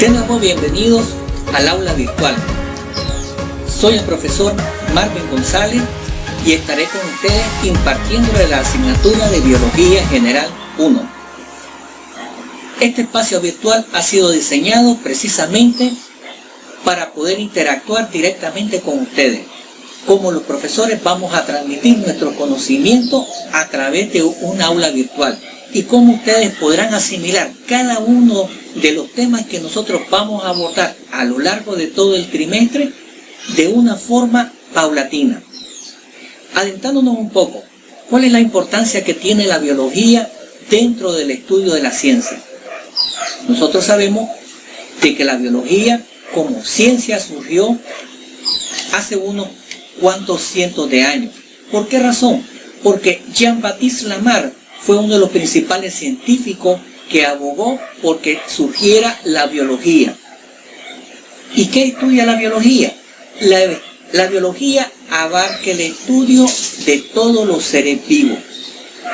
De nuevo, bienvenidos al aula virtual. Soy el profesor Marvin González y estaré con ustedes impartiendo la asignatura de Biología General 1. Este espacio virtual ha sido diseñado precisamente para poder interactuar directamente con ustedes. Como los profesores vamos a transmitir nuestro conocimiento a través de un aula virtual y cómo ustedes podrán asimilar cada uno de los temas que nosotros vamos a abordar a lo largo de todo el trimestre de una forma paulatina. Adentrándonos un poco, ¿cuál es la importancia que tiene la biología dentro del estudio de la ciencia? Nosotros sabemos de que la biología como ciencia surgió hace unos cuantos cientos de años. ¿Por qué razón? Porque Jean-Baptiste Lamarck fue uno de los principales científicos que abogó porque surgiera la biología. ¿Y qué estudia la biología? La biología abarca el estudio de todos los seres vivos.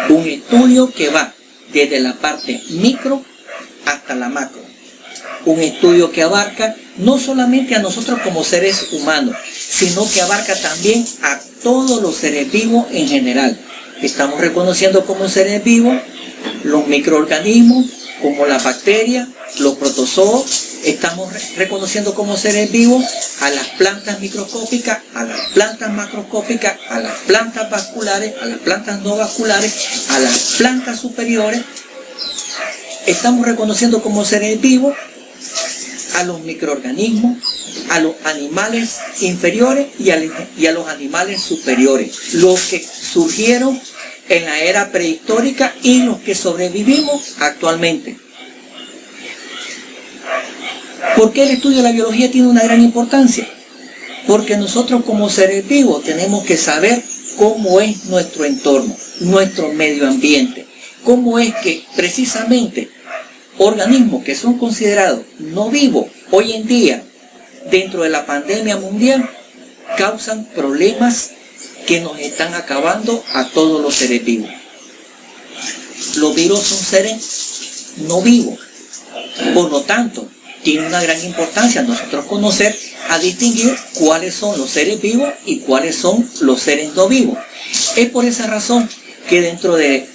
Un estudio que va desde la parte micro hasta la macro. Un estudio que abarca no solamente a nosotros como seres humanos, sino que abarca también a todos los seres vivos en general. Estamos reconociendo como seres vivos los microorganismos, como las bacterias, los protozoos. Estamos reconociendo como seres vivos a las plantas microscópicas, a las plantas macroscópicas, a las plantas vasculares, a las plantas no vasculares, a las plantas superiores. Estamos reconociendo como seres vivos a los microorganismos, a los animales inferiores y a los animales superiores, los que surgieron en la era prehistórica y los que sobrevivimos actualmente. ¿Por qué el estudio de la biología tiene una gran importancia? Porque nosotros como seres vivos tenemos que saber cómo es nuestro entorno, nuestro medio ambiente, cómo es que precisamente organismos que son considerados no vivos hoy en día dentro de la pandemia mundial causan problemas que nos están acabando a todos los seres vivos. Los virus son seres no vivos, por lo tanto tiene una gran importancia nosotros conocer a distinguir cuáles son los seres vivos y cuáles son los seres no vivos. Es por esa razón que dentro de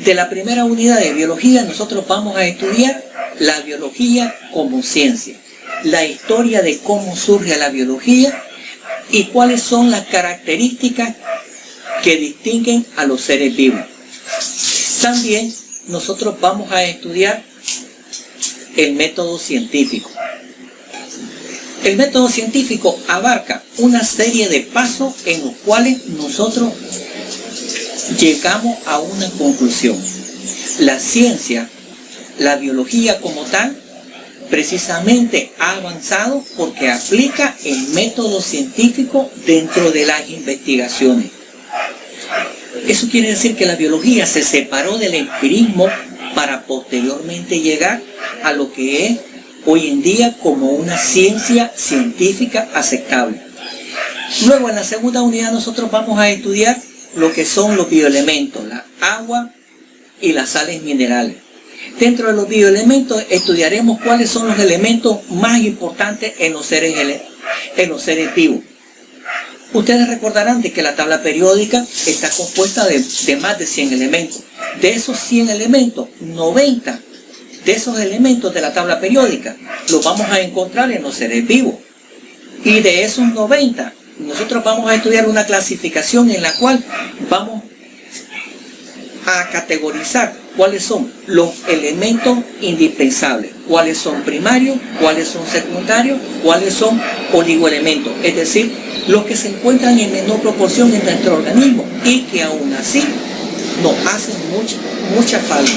la primera unidad de biología nosotros vamos a estudiar la biología como ciencia, la historia de cómo surge la biología y cuáles son las características que distinguen a los seres vivos. También nosotros vamos a estudiar el método científico. El método científico abarca una serie de pasos en los cuales nosotros llegamos a una conclusión. La ciencia, la biología como tal, precisamente ha avanzado porque aplica el método científico dentro de las investigaciones. Eso quiere decir que la biología se separó del empirismo para posteriormente llegar a lo que es hoy en día como una ciencia científica aceptable. Luego en la segunda unidad nosotros vamos a estudiar lo que son los bioelementos, la agua y las sales minerales. Dentro de los bioelementos estudiaremos cuáles son los elementos más importantes en los seres vivos. Ustedes recordarán de que la tabla periódica está compuesta de más de 100 elementos. De esos 100 elementos, 90 de esos elementos de la tabla periódica los vamos a encontrar en los seres vivos. Y de esos 90, nosotros vamos a estudiar una clasificación en la cual vamos a categorizar cuáles son los elementos indispensables, cuáles son primarios, cuáles son secundarios, cuáles son oligoelementos, es decir, los que se encuentran en menor proporción en nuestro organismo y que aún así nos hacen mucha falta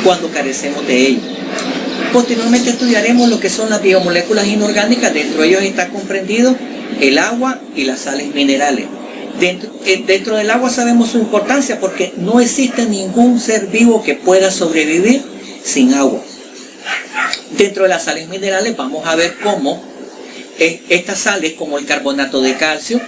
cuando carecemos de ellos. Posteriormente estudiaremos lo que son las biomoléculas inorgánicas. Dentro de ellos está comprendido el agua y las sales minerales. Dentro del agua sabemos su importancia porque no existe ningún ser vivo que pueda sobrevivir sin agua. Dentro de las sales minerales vamos a ver cómo estas sales, como el carbonato de calcio,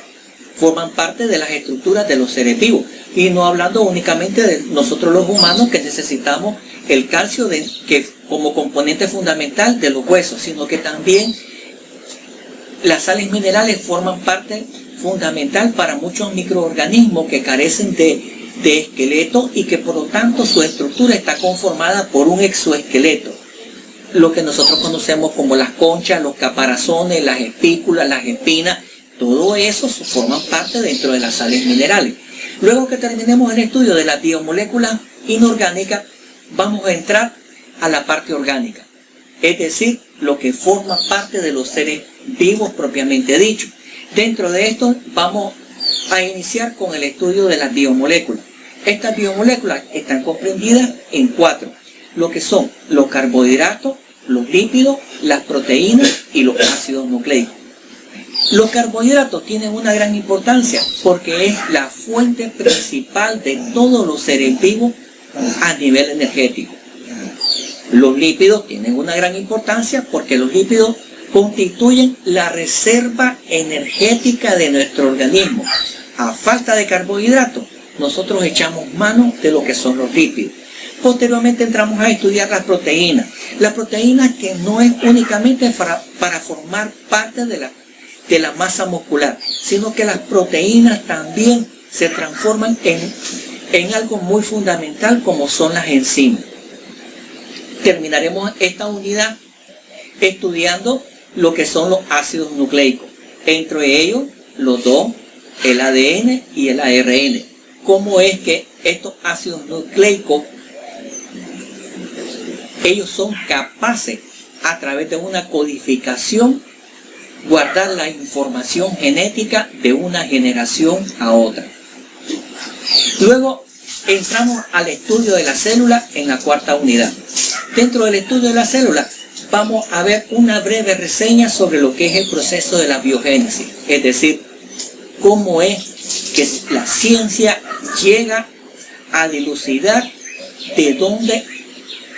forman parte de las estructuras de los seres vivos. Y no hablando únicamente de nosotros los humanos que necesitamos el calcio que como componente fundamental de los huesos, sino que también las sales minerales forman parte fundamental para muchos microorganismos que carecen de esqueleto y que por lo tanto su estructura está conformada por un exoesqueleto, lo que nosotros conocemos como las conchas, los caparazones, las espículas, las espinas. Todo eso forman parte dentro de las sales minerales. Luego que terminemos el estudio de las biomoléculas inorgánicas, vamos a entrar a la parte orgánica, es decir, lo que forma parte de los seres vivos propiamente dicho. Dentro de esto vamos a iniciar con el estudio de las biomoléculas. Estas biomoléculas están comprendidas en 4, lo que son los carbohidratos, los lípidos, las proteínas y los ácidos nucleicos. Los carbohidratos tienen una gran importancia porque es la fuente principal de todos los seres vivos a nivel energético. Los lípidos tienen una gran importancia porque los lípidos constituyen la reserva energética de nuestro organismo. A falta de carbohidratos, nosotros echamos mano de lo que son los lípidos. Posteriormente entramos a estudiar las proteínas. Las proteínas que no es únicamente para formar parte de la masa muscular, sino que las proteínas también se transforman en algo muy fundamental como son las enzimas. Terminaremos esta unidad estudiando lo que son los ácidos nucleicos, entre ellos los dos, el ADN y el ARN. Cómo es que estos ácidos nucleicos, ellos son capaces a través de una codificación guardar la información genética de una generación a otra. Luego entramos al estudio de la célula en la 4ª unidad. Dentro del estudio de la célula vamos a ver una breve reseña sobre lo que es el proceso de la biogénesis, es decir, cómo es que la ciencia llega a dilucidar de dónde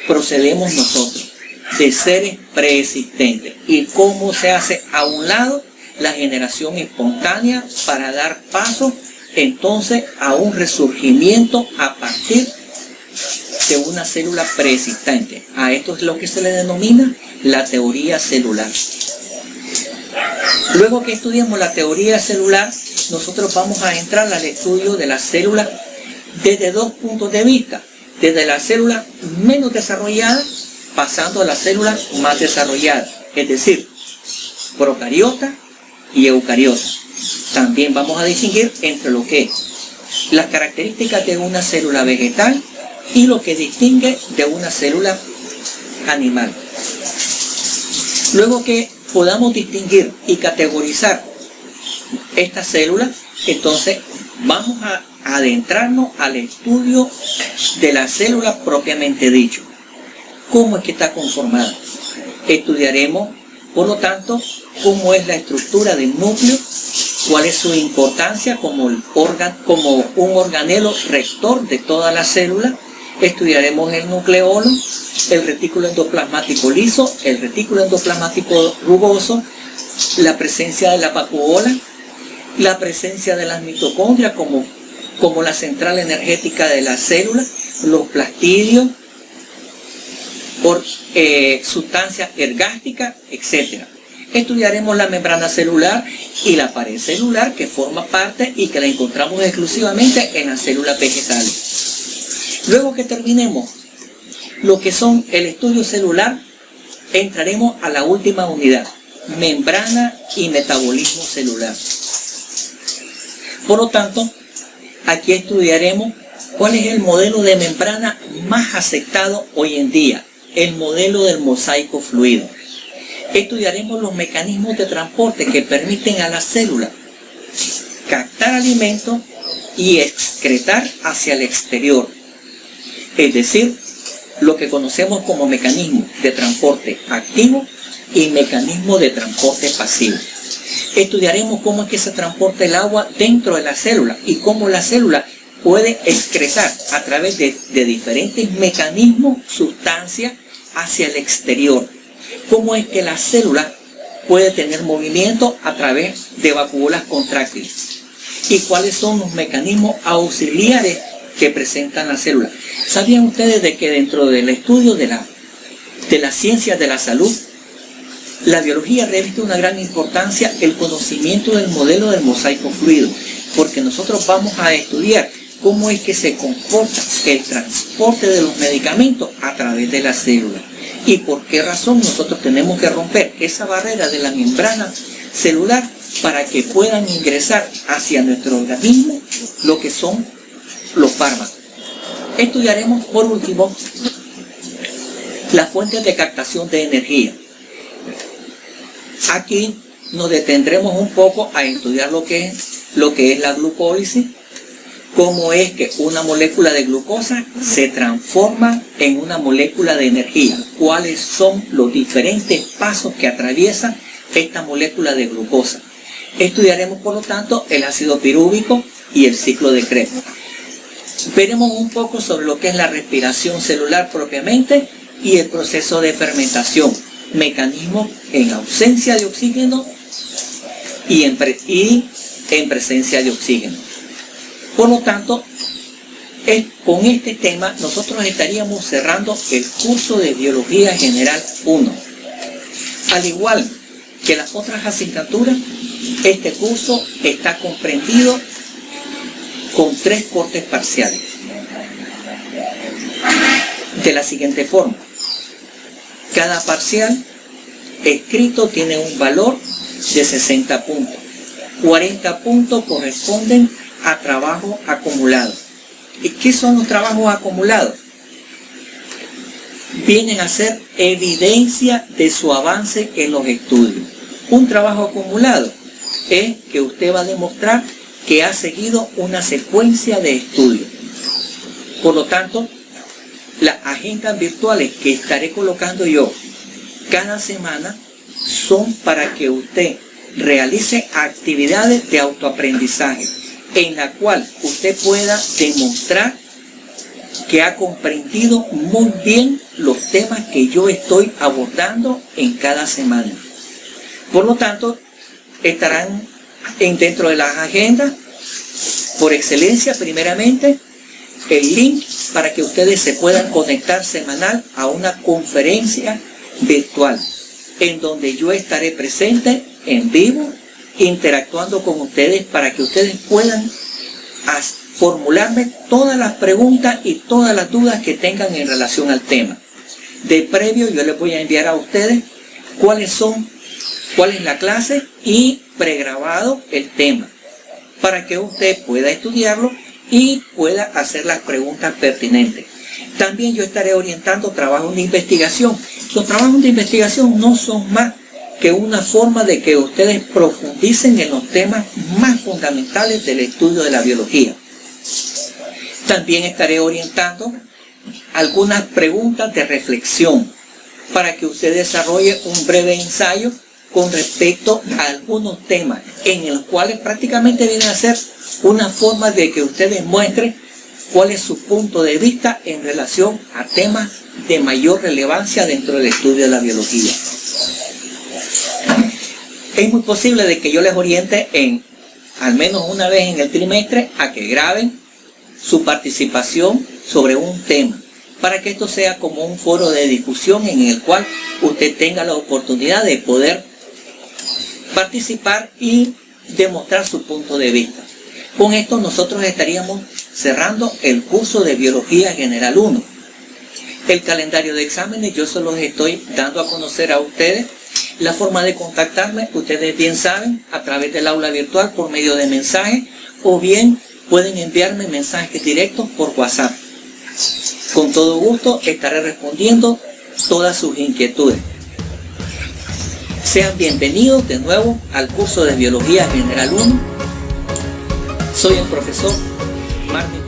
procedemos nosotros, de seres preexistentes, y cómo se hace a un lado la generación espontánea para dar paso entonces a un resurgimiento a partir de una célula preexistente. A esto es lo que se le denomina la teoría celular. Luego que estudiemos la teoría celular, nosotros vamos a entrar al estudio de la célula desde 2 puntos de vista, desde la célula menos desarrollada pasando a la célula más desarrollada, es decir, procariota y eucariota. También vamos a distinguir entre lo que es las características de una célula vegetal y lo que distingue de una célula animal. Luego que podamos distinguir y categorizar estas células, entonces vamos a adentrarnos al estudio de la célula propiamente dicho. ¿Cómo es que está conformada? Estudiaremos, por lo tanto, cómo es la estructura del núcleo, cuál es su importancia como un organelo rector de toda la célula. Estudiaremos el nucleolo, el retículo endoplasmático liso, el retículo endoplasmático rugoso, la presencia de la vacuola, la presencia de las mitocondrias como la central energética de la célula, los plastidios, sustancias ergásticas, etc. Estudiaremos la membrana celular y la pared celular que forma parte y que la encontramos exclusivamente en las células vegetales. Luego que terminemos lo que son el estudio celular, entraremos a la última unidad, membrana y metabolismo celular. Por lo tanto, aquí estudiaremos cuál es el modelo de membrana más aceptado hoy en día, el modelo del mosaico fluido. Estudiaremos los mecanismos de transporte que permiten a la célula captar alimento y excretar hacia el exterior, es decir, lo que conocemos como mecanismo de transporte activo y mecanismo de transporte pasivo. Estudiaremos cómo es que se transporta el agua dentro de la célula y cómo la célula puede excretar a través de diferentes mecanismos sustancias hacia el exterior. Cómo es que la célula puede tener movimiento a través de vacuolas contráctiles y cuáles son los mecanismos auxiliares que presentan la célula. ¿Sabían ustedes de que dentro del estudio de de las ciencias de la salud, la biología reviste una gran importancia el conocimiento del modelo del mosaico fluido, porque nosotros vamos a estudiar cómo es que se comporta el transporte de los medicamentos a través de la célula y por qué razón nosotros tenemos que romper esa barrera de la membrana celular para que puedan ingresar hacia nuestro organismo lo que son los fármacos. Estudiaremos por último las fuentes de captación de energía. Aquí nos detendremos un poco a estudiar lo que es la glucólisis, cómo es que una molécula de glucosa se transforma en una molécula de energía, cuáles son los diferentes pasos que atraviesa esta molécula de glucosa. Estudiaremos por lo tanto el ácido pirúvico y el ciclo de Krebs. Veremos un poco sobre lo que es la respiración celular propiamente y el proceso de fermentación, mecanismos en ausencia de oxígeno y en presencia de oxígeno. Por lo tanto, con este tema nosotros estaríamos cerrando el curso de Biología General 1. Al igual que las otras asignaturas, este curso está comprendido con 3 cortes parciales. De la siguiente forma: cada parcial escrito tiene un valor de 60 puntos. 40 puntos corresponden a trabajo acumulado. ¿Y qué son los trabajos acumulados? Vienen a ser evidencia de su avance en los estudios. Un trabajo acumulado es que usted va a demostrar que ha seguido una secuencia de estudios. Por lo tanto, las agendas virtuales que estaré colocando yo cada semana son para que usted realice actividades de autoaprendizaje en la cual usted pueda demostrar que ha comprendido muy bien los temas que yo estoy abordando en cada semana. Por lo tanto, estarán dentro de las agendas, por excelencia, primeramente, el link para que ustedes se puedan conectar semanal a una conferencia virtual, en donde yo estaré presente en vivo, interactuando con ustedes para que ustedes puedan formularme todas las preguntas y todas las dudas que tengan en relación al tema. De previo yo les voy a enviar a ustedes cuál es la clase y pregrabado el tema, para que usted pueda estudiarlo y pueda hacer las preguntas pertinentes. También yo estaré orientando trabajos de investigación. Los trabajos de investigación no son más que una forma de que ustedes profundicen en los temas más fundamentales del estudio de la biología. También estaré orientando algunas preguntas de reflexión para que usted desarrolle un breve ensayo con respecto a algunos temas en los cuales prácticamente viene a ser una forma de que ustedes muestren cuál es su punto de vista en relación a temas de mayor relevancia dentro del estudio de la biología. Es muy posible de que yo les oriente al menos una vez en el trimestre a que graben su participación sobre un tema, para que esto sea como un foro de discusión en el cual usted tenga la oportunidad de poder participar y demostrar su punto de vista. Con esto nosotros estaríamos cerrando el curso de Biología General 1. El calendario de exámenes yo se los estoy dando a conocer a ustedes. La forma de contactarme, ustedes bien saben, a través del aula virtual por medio de mensajes, o bien pueden enviarme mensajes directos por WhatsApp. Con todo gusto estaré respondiendo todas sus inquietudes. Sean bienvenidos de nuevo al curso de Biología General 1. Soy el profesor Martín.